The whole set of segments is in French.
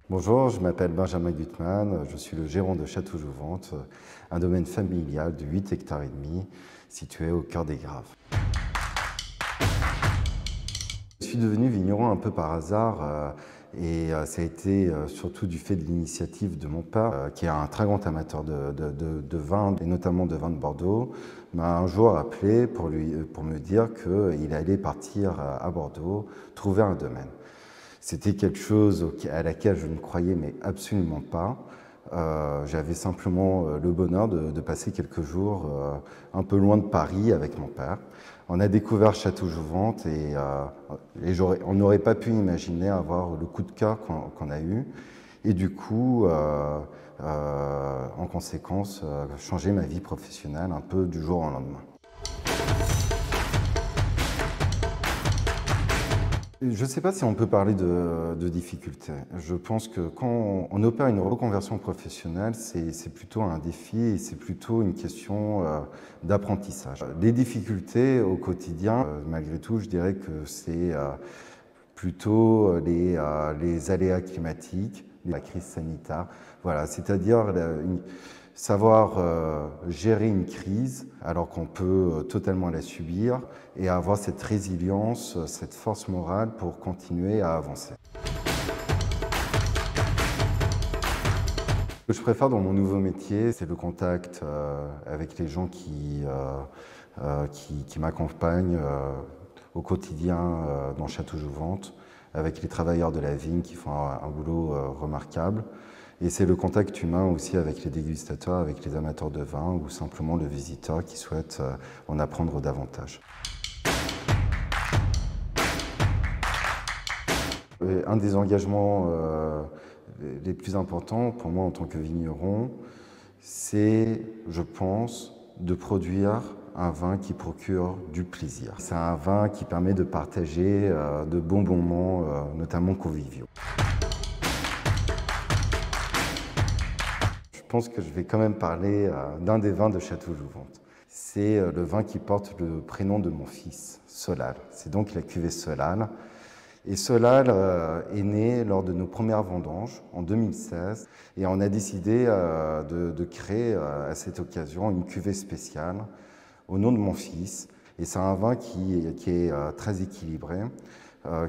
Bonjour, je m'appelle Benjamin Gutmann, je suis le gérant de Château-Jouvente, un domaine familial de 8 hectares et demi situé au cœur des Graves. Je suis devenu vigneron un peu par hasard ça a été surtout du fait de l'initiative de mon père, qui est un très grand amateur de vin, et notamment de vin de Bordeaux, m'a un jour appelé pour me dire qu'il allait partir à Bordeaux, trouver un domaine. C'était quelque chose à laquelle je ne croyais mais absolument pas. J'avais simplement le bonheur de passer quelques jours un peu loin de Paris avec mon père. On a découvert Château-Jouvente on n'aurait pas pu imaginer avoir le coup de cœur qu'on a eu. Et du coup, en conséquence, changer ma vie professionnelle un peu du jour au lendemain. Je ne sais pas si on peut parler de difficultés. Je pense que quand on opère une reconversion professionnelle, c'est plutôt un défi et c'est plutôt une question d'apprentissage. Les difficultés au quotidien, malgré tout, je dirais que c'est plutôt les aléas climatiques, la crise sanitaire. Voilà, c'est-à-dire savoir gérer une crise alors qu'on peut totalement la subir et avoir cette résilience, cette force morale pour continuer à avancer. Ce que je préfère dans mon nouveau métier, c'est le contact avec les gens qui m'accompagnent au quotidien dans Château-Jouvente, avec les travailleurs de la vigne qui font un boulot remarquable. Et c'est le contact humain aussi avec les dégustateurs, avec les amateurs de vin ou simplement le visiteur qui souhaite en apprendre davantage. Et un des engagements les plus importants pour moi en tant que vigneron, c'est, je pense, de produire un vin qui procure du plaisir. C'est un vin qui permet de partager de bons moments, notamment conviviaux. Je pense que je vais quand même parler d'un des vins de Château-Jouvente. C'est le vin qui porte le prénom de mon fils, Solal. C'est donc la cuvée Solal. Et Solal est né lors de nos premières vendanges en 2016 et on a décidé de créer à cette occasion une cuvée spéciale au nom de mon fils. Et c'est un vin qui est très équilibré,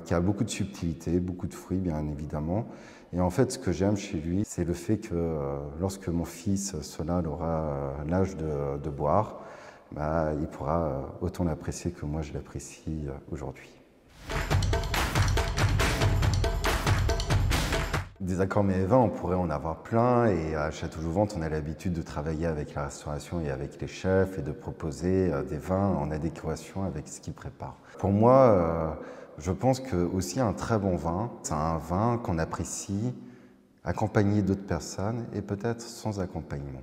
qui a beaucoup de subtilité, beaucoup de fruits bien évidemment. Et en fait, ce que j'aime chez lui, c'est le fait que lorsque mon fils Solal aura l'âge de boire, il pourra autant l'apprécier que moi je l'apprécie aujourd'hui. Des accords mets-et-vins, on pourrait en avoir plein et à Château-Jouvente, on a l'habitude de travailler avec la restauration et avec les chefs et de proposer des vins en adéquation avec ce qu'ils préparent. Pour moi, je pense que aussi un très bon vin, c'est un vin qu'on apprécie accompagné d'autres personnes et peut-être sans accompagnement.